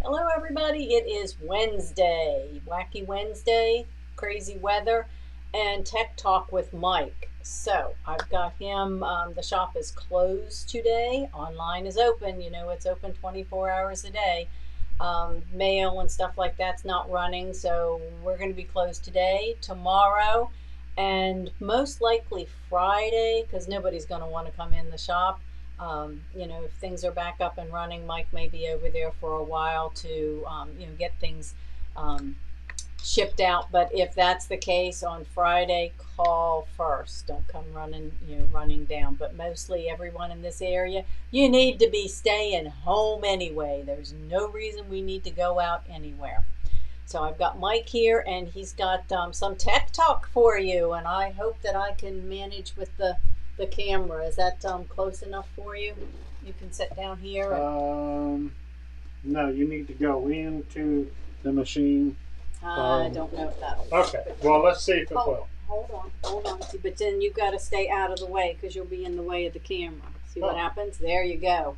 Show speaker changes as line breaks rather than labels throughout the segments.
Hello, everybody. It is Wednesday, Wacky Wednesday, crazy weather, and Tech Talk with Mike. So I've got him. The shop is closed today. Online is open. You know, it's open 24 hours a day. Mail and stuff like that's not running. So we're going to be closed today, tomorrow, and most likely Friday because nobody's going to want to come in the shop. If things are back up and running, Mike may be over there for a while to, get things um, shipped out. But if that's the case on Friday, call first. Don't come running down. But mostly everyone in this area, you need to be staying home anyway. There's no reason we need to go out anywhere. So I've got Mike here, and he's got some tech talk for you, and I hope that I can manage with the camera. Is that close enough for you? You can sit down here.
No, you need to go into the machine.
I don't know if that'll work.
Okay, well, let's see if it will.
Hold on. But then you've got to stay out of the way because you'll be in the way of the camera. See what happens? There you go.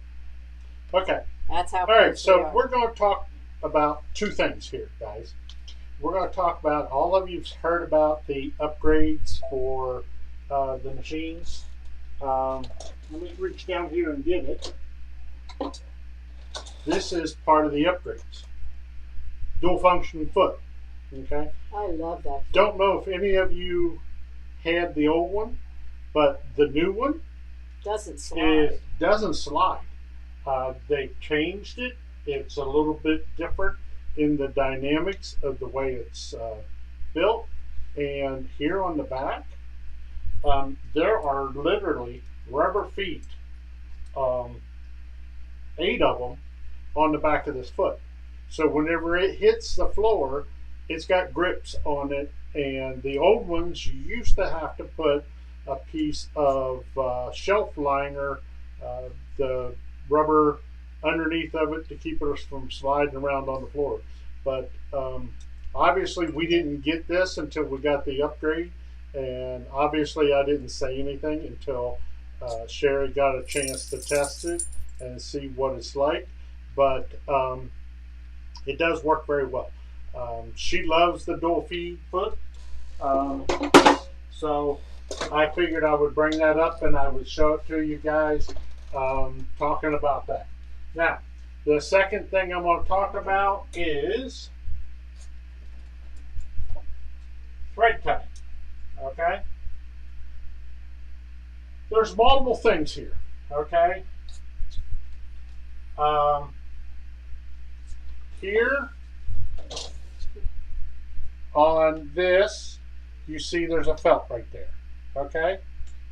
Okay.
That's how.
All right, so we're going to talk about two things here, guys. We're going to talk about, all of you've heard about the upgrades for the machines. Let me reach down here and get it. This is part of the upgrades. Dual function foot. Okay.
I love that.
Don't know if any of you had the old one, but the new one
doesn't slide.
It doesn't slide. They changed it. It's a little bit different in the dynamics of the way it's built. And here on the back, there are literally rubber feet, 8 of them on the back of this foot. So whenever it hits the floor, it's got grips on it. And the old ones, you used to have to put a piece of shelf liner, the rubber underneath of it to keep it from sliding around on the floor. But obviously we didn't get this until we got the upgrade. And obviously I didn't say anything until Sherry got a chance to test it and see what it's like. But it does work very well. She loves the dual feed foot. So I figured I would bring that up and I would show it to you guys, talking about that. Now, the second thing I'm going to talk about is thread cutting. Okay? There's multiple things here. Okay? Here on this, you see there's a felt right there. Okay?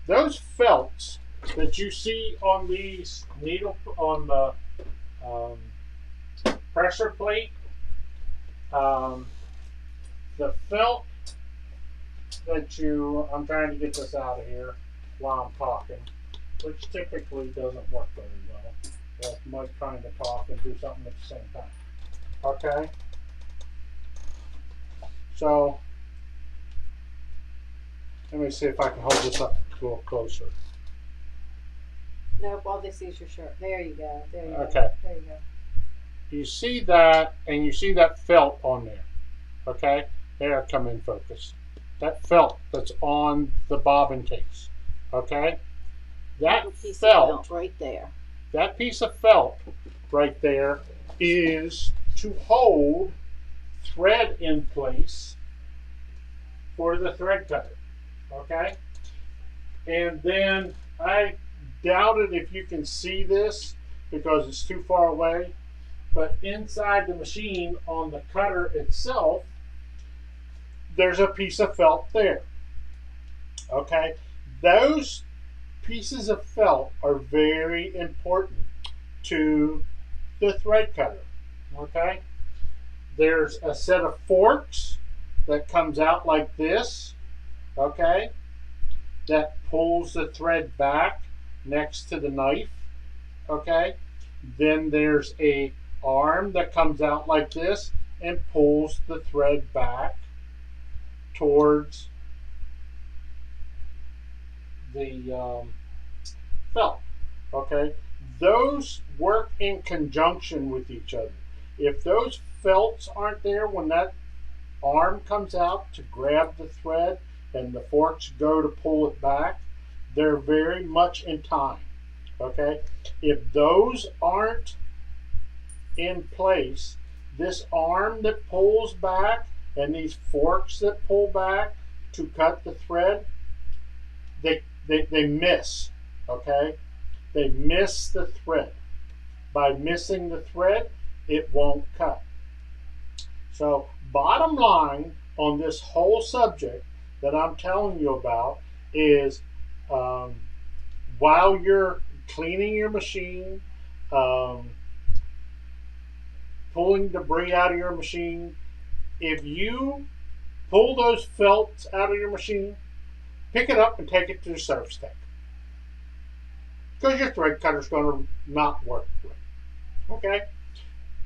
Those felts that you see on these on the pressure plate, the felt that I'm trying to get this out of here while I'm talking, which typically doesn't work very well. Well, Mike trying to talk and do something at the same time. Okay? So, let me see if I can hold this up a little closer.
Nope, all this is your shirt. There you go. There you
okay.
Go. There you go.
You see that, and you see that felt on there. Okay? There, come in focus. That felt that's on the bobbin case. Okay? That felt
right there.
That piece of felt right there is to hold thread in place for the thread cutter. Okay? And then I doubted if you can see this because it's too far away, but inside the machine on the cutter itself, there's a piece of felt there. Okay? Those pieces of felt are very important to the thread cutter. Okay? There's a set of forks that comes out like this. Okay? That pulls the thread back next to the knife. Okay? Then there's a arm that comes out like this and pulls the thread back towards the felt. Okay? Those work in conjunction with each other. If those felts aren't there when that arm comes out to grab the thread and the forks go to pull it back, they're very much in time. Okay? If those aren't in place, this arm that pulls back and these forks that pull back to cut the thread, they miss. Okay? They miss the thread. By missing the thread, it won't cut. So, bottom line on this whole subject that I'm telling you about is while you're cleaning your machine, pulling debris out of your machine, if you pull those felts out of your machine, pick it up and take it to the service tech. Because your thread cutter is going to not work right. Okay?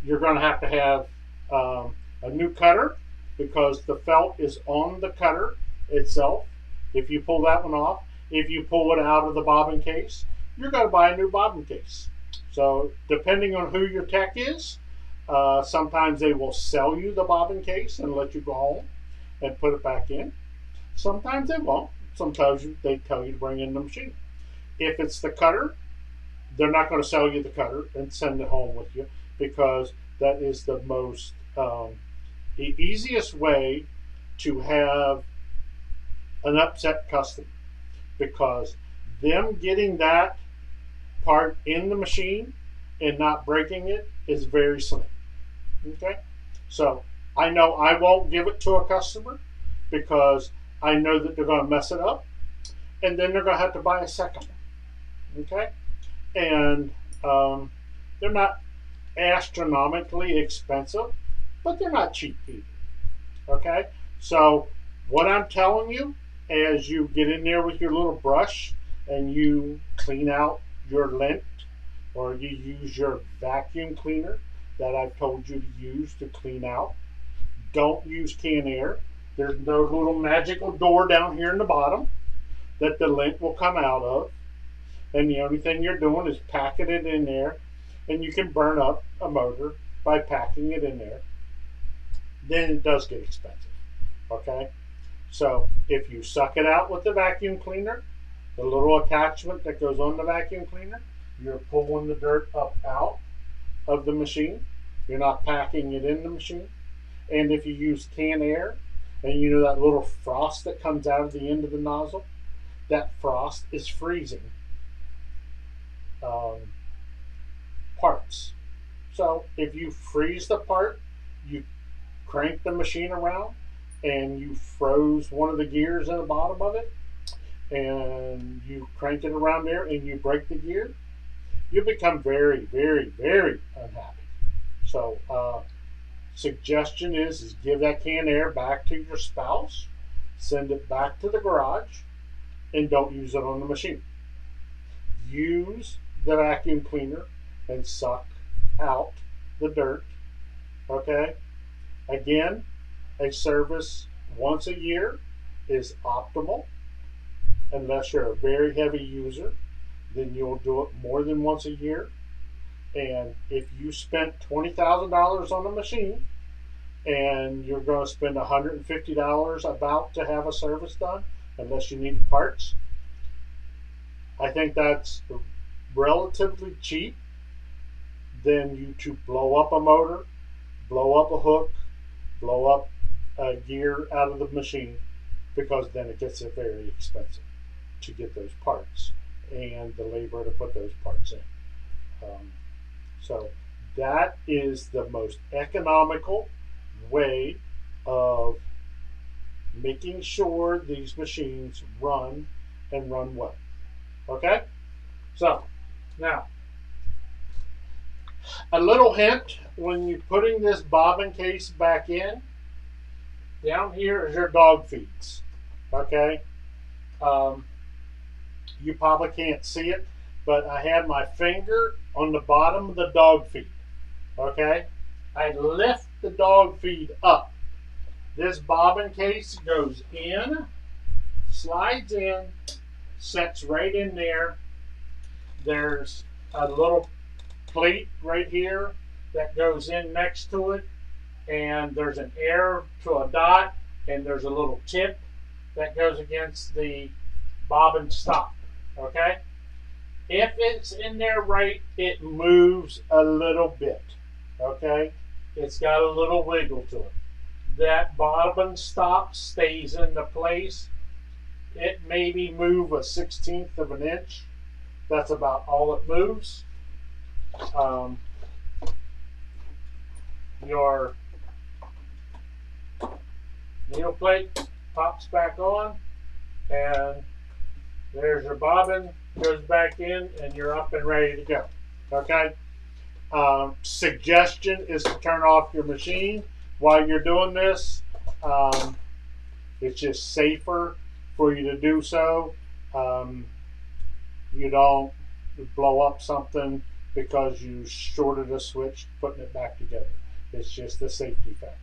You're going to have a new cutter because the felt is on the cutter itself. If you pull that one off, if you pull it out of the bobbin case, you're going to buy a new bobbin case. So depending on who your tech is, sometimes they will sell you the bobbin case and let you go home and put it back in. Sometimes they won't. Sometimes they tell you to bring in the machine. If it's the cutter, they're not going to sell you the cutter and send it home with you, because that is the most the easiest way to have an upset customer, because them getting that part in the machine and not breaking it is very slim. Okay, so I know I won't give it to a customer because I know that they're going to mess it up, and then they're going to have to buy a second one. Okay, and they're not astronomically expensive, but they're not cheap either. Okay, so what I'm telling you, as you get in there with your little brush and you clean out your lint, or you use your vacuum cleaner that I've told you to use to clean out, don't use canned air. There's no little magical door down here in the bottom that the lint will come out of, and the only thing you're doing is packing it in there, and you can burn up a motor by packing it in there. Then it does get expensive. Okay, so if you suck it out with the vacuum cleaner, the little attachment that goes on the vacuum cleaner, you're pulling the dirt up out of the machine. You're not packing it in the machine. And if you use canned air, and you know that little frost that comes out of the end of the nozzle, that frost is freezing parts. So if you freeze the part, you crank the machine around and you froze one of the gears in the bottom of it, and you crank it around there and you break the gear, you become very, very, very unhappy. So suggestion is give that canned air back to your spouse, send it back to the garage, and don't use it on the machine. Use the vacuum cleaner and suck out the dirt. Okay, again, a service once a year is optimal. Unless you're a very heavy user, then you'll do it more than once a year. And if you spent $20,000 on a machine and you're going to spend $150 about to have a service done, unless you need parts, I think that's relatively cheap than you to blow up a motor, blow up a hook, blow up a gear out of the machine, because then it gets very expensive to get those parts and the labor to put those parts in. So that is the most economical way of making sure these machines run and run well. Okay? So now, a little hint when you're putting this bobbin case back in, down here is your dog feeds. Okay? You probably can't see it, but I have my finger on the bottom of the dog feed. Okay? I lift the dog feed up. This bobbin case goes in, slides in, sets right in there. There's a little plate right here that goes in next to it, and there's an air to a dot, and there's a little tip that goes against the bobbin stop. Okay? If it's in there right, it moves a little bit. Okay? It's got a little wiggle to it. That bobbin stop stays into place. It maybe move a 1/16 of an inch. That's about all it moves. Your needle plate pops back on, and there's your bobbin, goes back in, and you're up and ready to go. Okay? Suggestion is to turn off your machine while you're doing this. It's just safer for you to do so. You don't blow up something because you shorted a switch putting it back together. It's just a safety factor.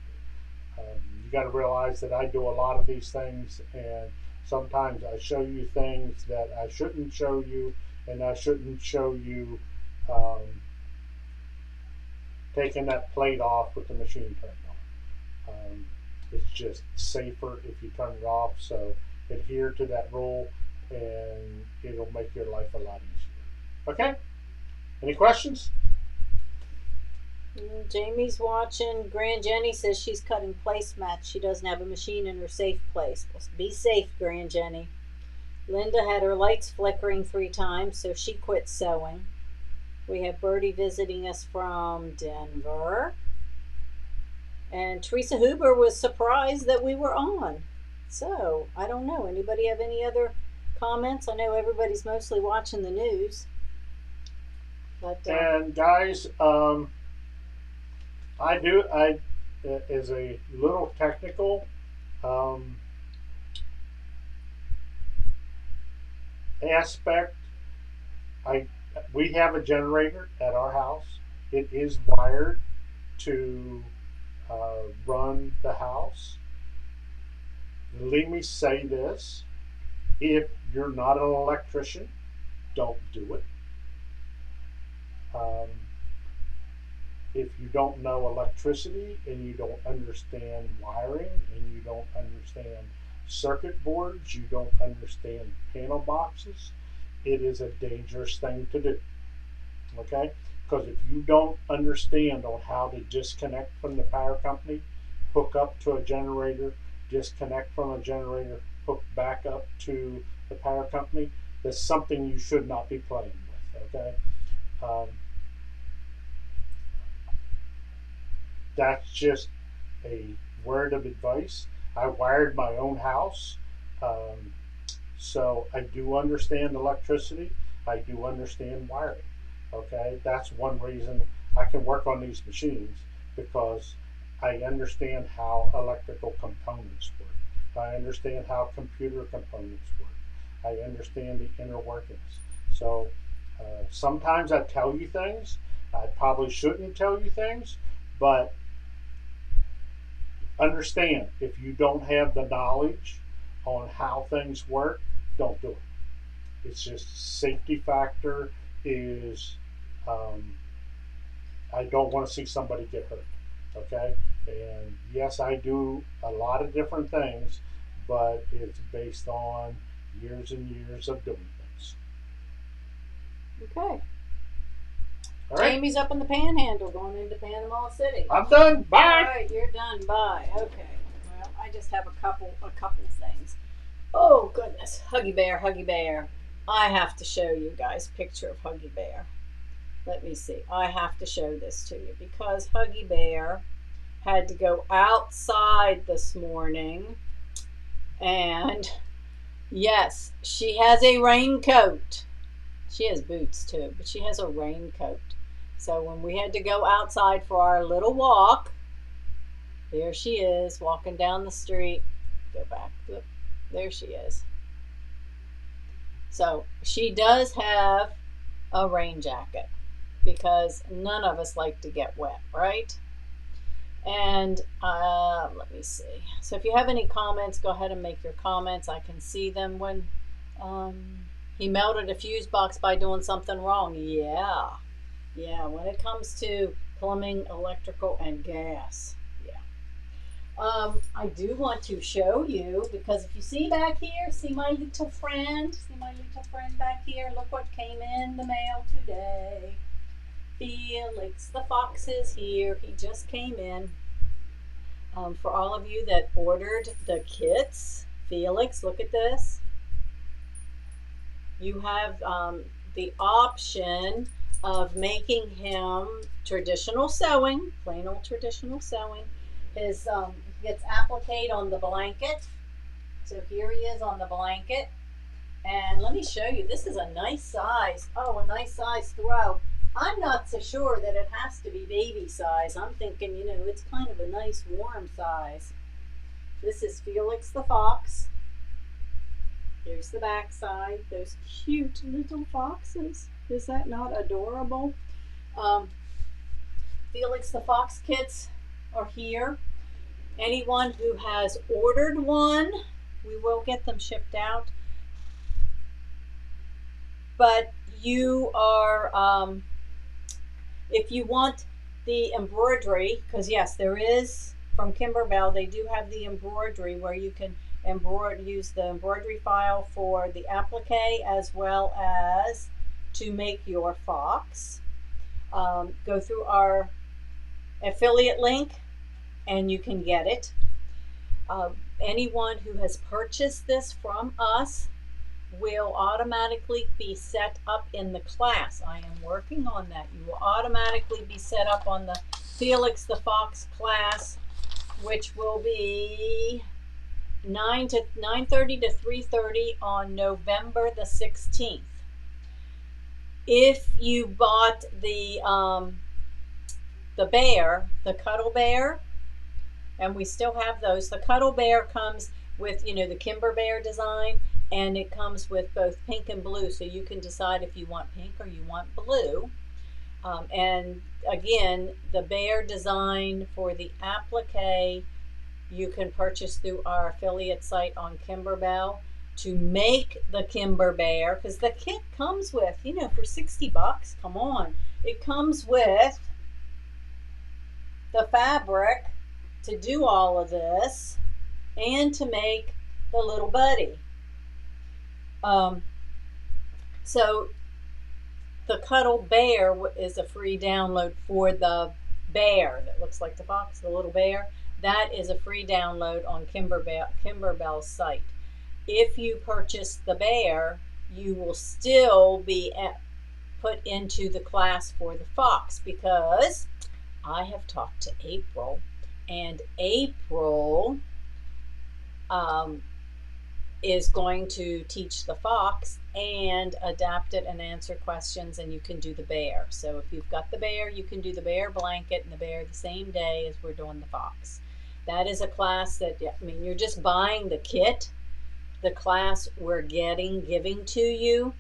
You got to realize that I do a lot of these things, and sometimes I show you things that I shouldn't show you, and I shouldn't show you taking that plate off with the machine turned on. It's just safer if you turn it off, so adhere to that rule, and it'll make your life a lot easier. Okay? Any questions?
Jamie's watching. Grand Jenny says she's cutting placemats. She doesn't have a machine in her safe place. Well, be safe, Grand Jenny. Linda had her lights flickering 3 times, so she quit sewing. We have Birdie visiting us from Denver. And Teresa Huber was surprised that we were on. So, I don't know. Anybody have any other comments? I know everybody's mostly watching the news. But,
and guys, I is a little technical. Aspect. We have a generator at our house. It is wired to run the house. Let me say this: if you're not an electrician, don't do it. If you don't know electricity and you don't understand wiring and you don't understand circuit boards, you don't understand panel boxes, it is a dangerous thing to do. Okay? Because if you don't understand on how to disconnect from the power company, hook up to a generator, disconnect from a generator, hook back up to the power company, that's something you should not be playing with. Okay? That's just a word of advice. I wired my own house, so I do understand electricity. I do understand wiring. Okay, that's one reason I can work on these machines, because I understand how electrical components work. I understand how computer components work. I understand the inner workings. So sometimes I tell you things. I probably shouldn't tell you things, but understand, if you don't have the knowledge on how things work, don't do it. It's just safety factor is, I don't want to see somebody get hurt. Okay? And yes, I do a lot of different things, but it's based on years and years of doing things.
okay.
All right?
Jamie's up in the Panhandle, going into Panama City.
I'm done. Bye.
All right, you're done. Bye. Okay. Well, I just have a couple things. Oh goodness, Huggy Bear, Huggy Bear. I have to show you guys a picture of Huggy Bear. Let me see. I have to show this to you because Huggy Bear had to go outside this morning, and yes, she has a raincoat. She has boots too, but she has a raincoat. So when we had to go outside for our little walk, there she is walking down the street. Go back. Look, there she is. So she does have a rain jacket because none of us like to get wet, right? And let me see. So if you have any comments, go ahead and make your comments. I can see them. When he melted a fuse box by doing something wrong. Yeah, when it comes to Plumbing, electrical, and gas. Yeah. I do want to show you because if you see back here, see my little friend? See my little friend back here? Look what came in the mail today. Felix the fox is here. He just came in. For all of you that ordered the kits, Felix, look at this. You have the option of making him traditional sewing, plain old traditional sewing. His gets appliqued on the blanket. So here he is on the blanket. And let me show you, this is a nice size. Oh, a nice size throw. I'm not so sure that it has to be baby size. I'm thinking, you know, it's kind of a nice warm size. This is Felix the fox. Here's the back side. Those cute little foxes. Is that not adorable? Felix the fox kits are here. Anyone who has ordered one, we will get them shipped out. But you are, if you want the embroidery, because yes, there is from Kimberbell, they do have the embroidery where you can use the embroidery file for the applique as well as to make your fox. Go through our affiliate link and you can get it. Anyone who has purchased this from us will automatically be set up in the class. I am working on that. You will automatically be set up on the Felix the Fox class, which will be 9:30 to 3:30 on November the 16th. If you bought the bear, the Cuddle Bear, and we still have those. The Cuddle Bear comes with, you know, the Kimber Bear design, and it comes with both pink and blue, so you can decide if you want pink or you want blue. And again, the bear design for the applique you can purchase through our affiliate site on Kimberbell. To make the Kimber Bear, because the kit comes with, you know, for $60, come on, it comes with the fabric to do all of this and to make the little buddy. So the Cuddle Bear is a free download for the bear that looks like the fox, the little bear. That is a free download on Kimberbell's site. If you purchase the bear, you will still be put into the class for the fox, because I have talked to April, and April is going to teach the fox and adapt it and answer questions, and you can do the bear. So if you've got the bear, you can do the bear blanket and the bear the same day as we're doing the fox. That is a class that, I mean, you're just buying the kit. The class we're giving to you.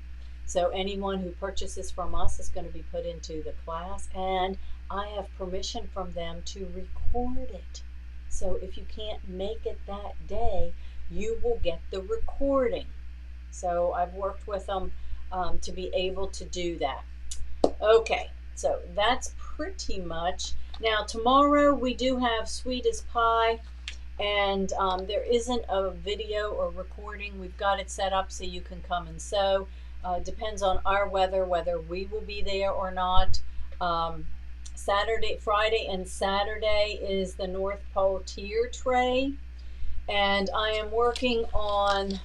So anyone who purchases from us is going to be put into the class, and I have permission from them to record it. So if you can't make it that day, you will get the recording. So I've worked with them to be able to do that. Okay, so that's pretty much. Now tomorrow we do have Sweet as Pie. And there isn't a video or recording. We've got it set up so you can come and sew. Depends on our weather, whether we will be there or not. Friday and Saturday is the North Pole tier tray. And I am working on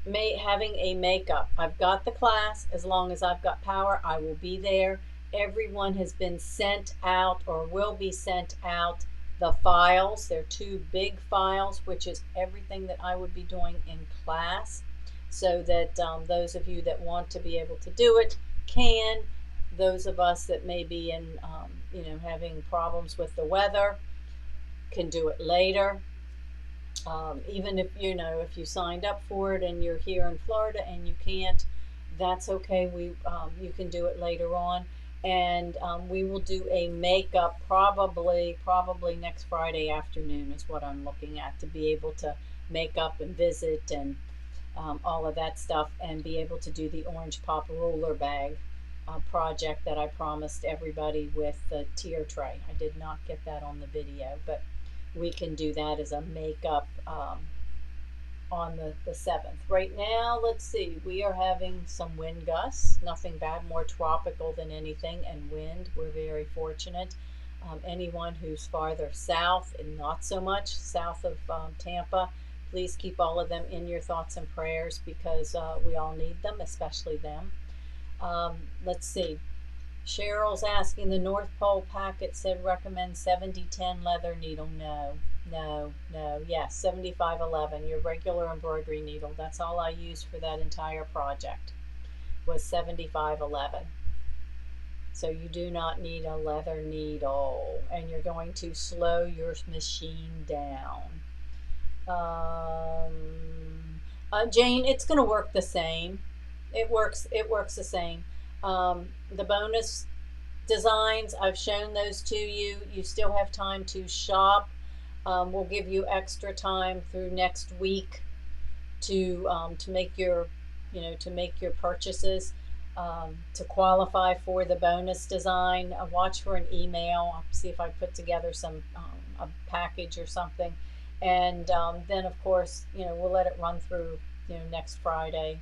having a makeup. I've got the class. As long as I've got power, I will be there. Everyone has been sent out or will be sent out the files. They're 2 big files, which is everything that I would be doing in class, so that those of you that want to be able to do it can. Those of us that may be in, you know, having problems with the weather can do it later. Even if, you know, if you signed up for it and you're here in Florida and you can't, that's okay. You can do it later on. And we will do a makeup probably next Friday afternoon is what I'm looking at, to be able to make up and visit and all of that stuff, and be able to do the orange pop roller bag. project that I promised everybody with the tier tray. I did not get that on the video, but we can do that as a makeup on the 7th. Right now, let's see, we are having some wind gusts, nothing bad, more tropical than anything, and wind. We're very fortunate. Anyone who's farther south and not so much south of Tampa, please keep all of them in your thoughts and prayers because we all need them, especially them. Let's see. Cheryl's asking, the North Pole packet said recommend 7010 leather needle. No. Yes, 7511, your regular embroidery needle. That's all I used for that entire project was 7511. So you do not need a leather needle, and you're going to slow your machine down. Jane, it's going to work the same. It works the same. The bonus designs, I've shown those to you. You still have time to shop. We'll give you extra time through next week to make your purchases. To qualify for the bonus design, watch for an email. I'll see if I put together some a package or something, and then of course we'll let it run through next Friday.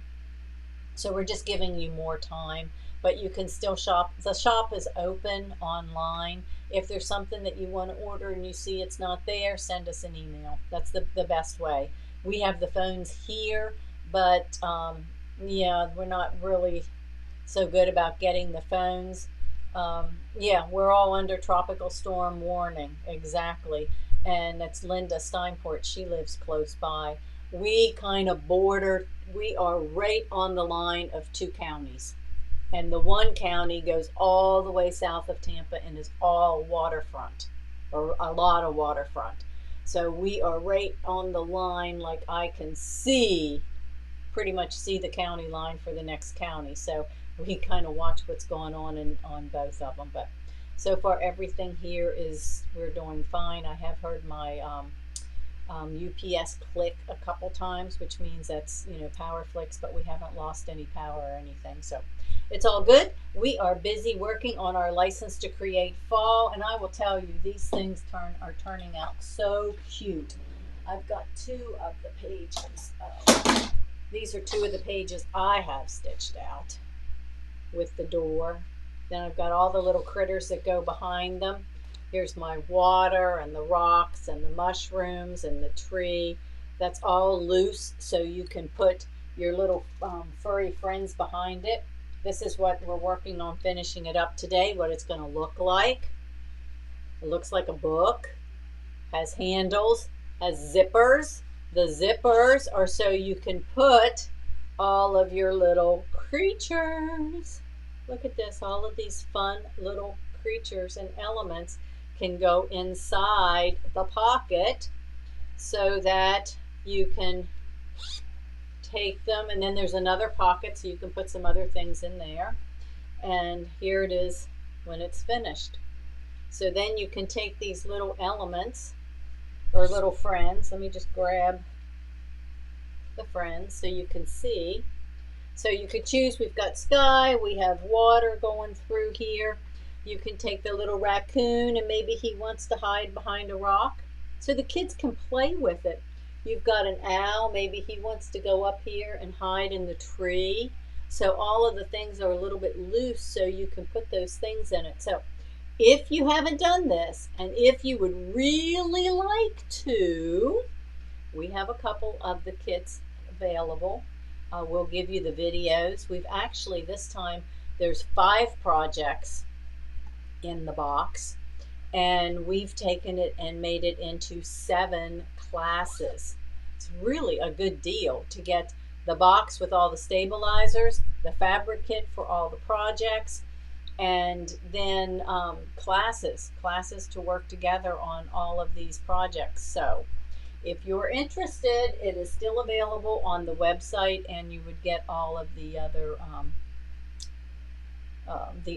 So we're just giving you more time, but you can still shop. The shop is open online. If there's something that you want to order and you see it's not there, send us an email. That's the best way. We have the phones here, but yeah, we're not really so good about getting the phones. Yeah, we're all under tropical storm warning, exactly. And that's Linda Steinport. She lives close by. We kind of we are right on the line of two counties. And the one county goes all the way south of Tampa and is all waterfront, or a lot of waterfront. So we are right on the line, like I can pretty much see the county line for the next county. So we kind of watch what's going on both of them. But so far everything here we're doing fine. I have heard my UPS click a couple times, which means that's power flicks, but we haven't lost any power or anything. So it's all good. We are busy working on our license to create fall, and I will tell you, these things are turning out so cute. I've got two of the pages. These are two of the pages I have stitched out with the door. Then I've got all the little critters that go behind them. Here's my water and the rocks and the mushrooms and the tree. That's all loose, so you can put your little furry friends behind it. This is what we're working on finishing it up today, what it's going to look like. It looks like a book, has handles, has zippers. The zippers are so you can put all of your little creatures. Look at this, all of these fun little creatures and elements can go inside the pocket so that you can take them, and then there's another pocket so you can put some other things in there. And here it is when it's finished. So then you can take these little elements or little friends. Let me just grab the friends so you can see. So you could choose, we've got sky, we have water going through here. You can take the little raccoon and maybe he wants to hide behind a rock. So the kids can play with it. You've got an owl, maybe he wants to go up here and hide in the tree. So all of the things are a little bit loose so you can put those things in it. So if you haven't done this, and if you would really like to, we have a couple of the kits available. We'll give you the videos. We've actually, this time, there's 5 projects in the box, and we've taken it and made it into 7 classes. It's really a good deal to get the box with all the stabilizers, the fabric kit for all the projects, and then classes to work together on all of these projects. So if you're interested, it is still available on the website, and you would get all of the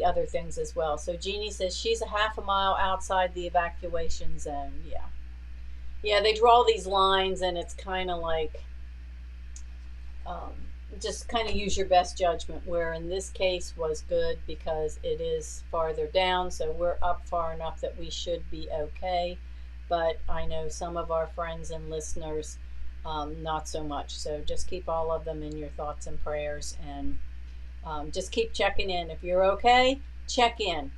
other things as well. So Jeannie says she's a half a mile outside the evacuation zone. Yeah, they draw these lines, and it's kind of like just kind of use your best judgment, where in this case was good because it is farther down, so we're up far enough that we should be okay. But I know some of our friends and listeners, not so much. So just keep all of them in your thoughts and prayers, and just keep checking in. If you're okay, check in.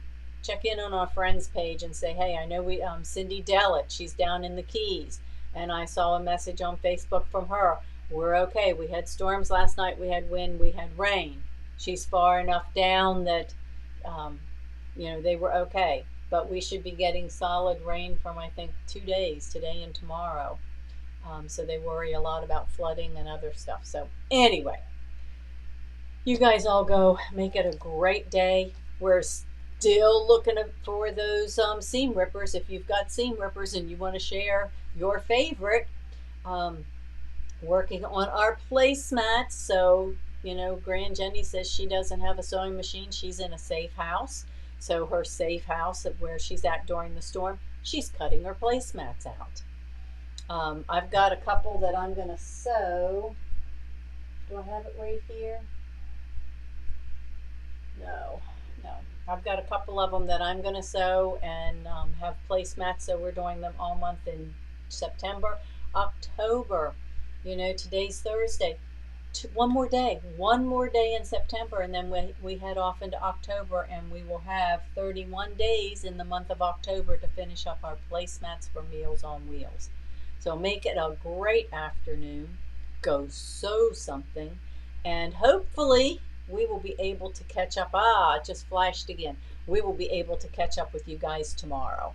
Check in on our friends page and say, hey, I know we Cindy Dellett, she's down in the Keys, and I saw a message on Facebook from her. We're okay. We had storms last night. We had wind. We had rain. She's far enough down that, um, they were okay. But we should be getting solid rain from, I think, 2 days, today and tomorrow. So they worry a lot about flooding and other stuff. So anyway, you guys all go make it a great day. We're still looking for those seam rippers. If you've got seam rippers and you want to share your favorite, working on our placemats. So, Grand Jenny says she doesn't have a sewing machine. She's in a safe house. So her safe house of where she's at during the storm, she's cutting her placemats out. I've got a couple that I'm going to sew. Do I have it right here? No. I've got a couple of them that I'm going to sew and have placemats. So we're doing them all month in September. October, today's Thursday. One more day in September, and then we head off into October, and we will have 31 days in the month of October to finish up our placemats for Meals on Wheels. So make it a great afternoon. Go sew something, and hopefully we will be able to catch up. It just flashed again. We will be able to catch up with you guys tomorrow.